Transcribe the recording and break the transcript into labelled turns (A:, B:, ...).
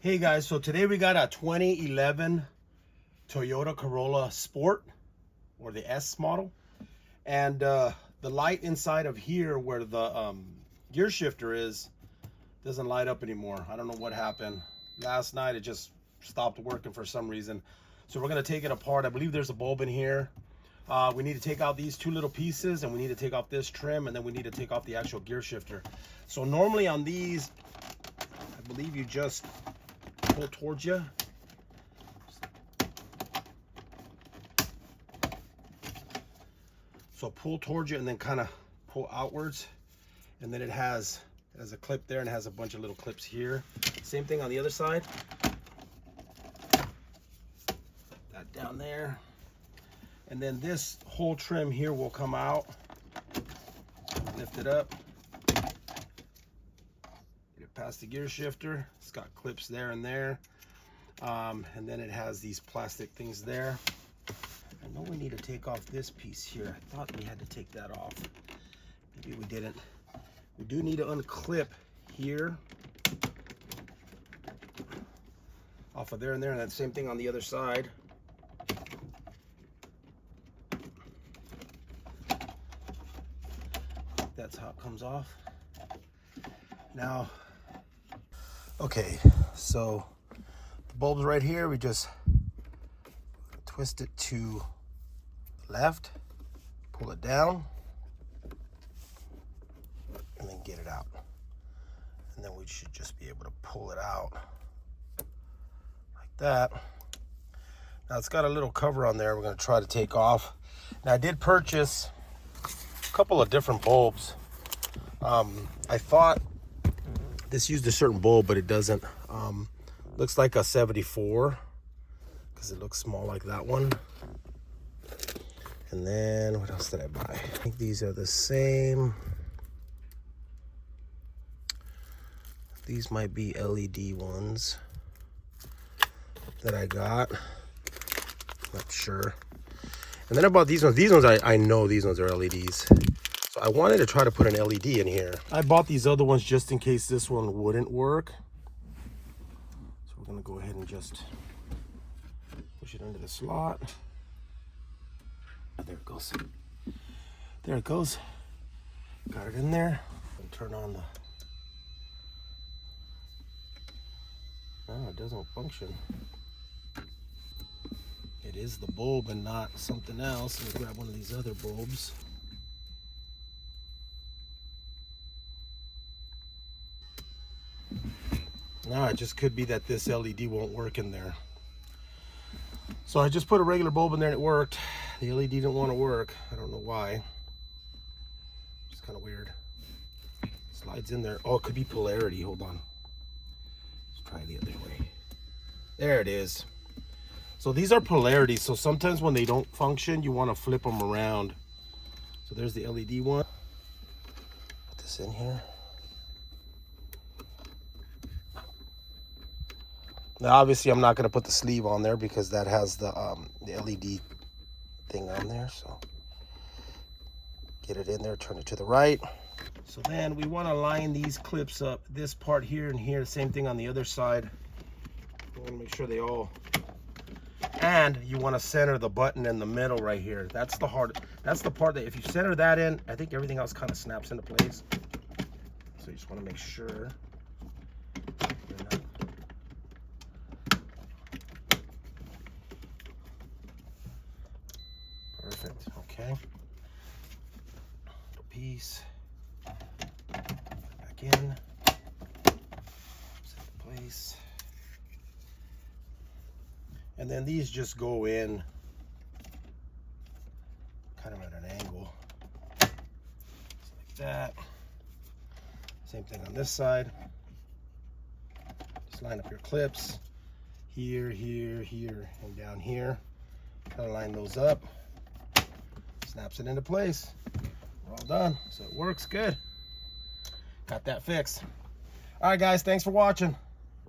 A: Hey guys, so today we got a 2011 Toyota Corolla Sport, or the S model, and the light inside of here where the gear shifter is doesn't light up anymore. I don't know what happened. Last night it just stopped working for some reason. So we're going to take it apart. I believe there's a bulb in here. We need to take out these two little pieces, and we need to take off this trim, and then we need to take off the actual gear shifter. So normally on these, I believe you just pull towards you. So pull towards you and then kind of pull outwards, and then it has a clip there and it has a bunch of little clips here. Same thing on the other side. That down there, and then this whole trim here will come out. Lift it up. Past the gear shifter. It's got clips there and there, and then it has these plastic things there. I know we need to take off this piece here. I thought we had to take that off. Maybe we didn't. We do need to unclip here off of there and there, and that same thing on the other side. That's how it comes off. Now, okay, so the bulb's right here. We just twist it to the left, pull it down, and then get it out. And then we should just be able to pull it out like that. Now it's got a little cover on there we're going to try to take off. Now I did purchase a couple of different bulbs. I thought this used a certain bulb, but it doesn't. Looks like a 74 because it looks small like that one. And then what else did I buy? I think these are the same. These might be LED ones that I got. Not sure. And then I bought these ones. These ones I know these ones are LEDs. So I wanted to try to put an LED in here. I bought these other ones just in case this one wouldn't work. So we're gonna go ahead and just push it into the slot. There it goes. There it goes. Got it in there. And turn on the... Oh, it doesn't function. It is the bulb and not something else. Let me grab one of these other bulbs. No, it just could be that this LED won't work in there. So I just put a regular bulb in there and it worked. The LED didn't want to work. I don't know why. It's kind of weird. Slides in there. Oh, it could be polarity. Hold on. Let's try the other way. There it is. So these are polarities. So sometimes when they don't function, you want to flip them around. So there's the LED one. Put this in here. Now, obviously, I'm not going to put the sleeve on there because that has the LED thing on there. So get it in there, turn it to the right. So then we want to line these clips up. This part here and here, same thing on the other side. You want to make sure they all... And you want to center the button in the middle right here. That's the hard... That's the part that if you center that in, I think everything else kind of snaps into place. So you just want to make sure. Perfect. Okay. Little piece. Back in. Set in place. And then these just go in kind of at an angle. Just like that. Same thing on this side. Just line up your clips. Here, here, here, and down here. Kind of line those up. Snaps it into place. We're all done. So it works good. Got that fixed. All right, guys, thanks for watching.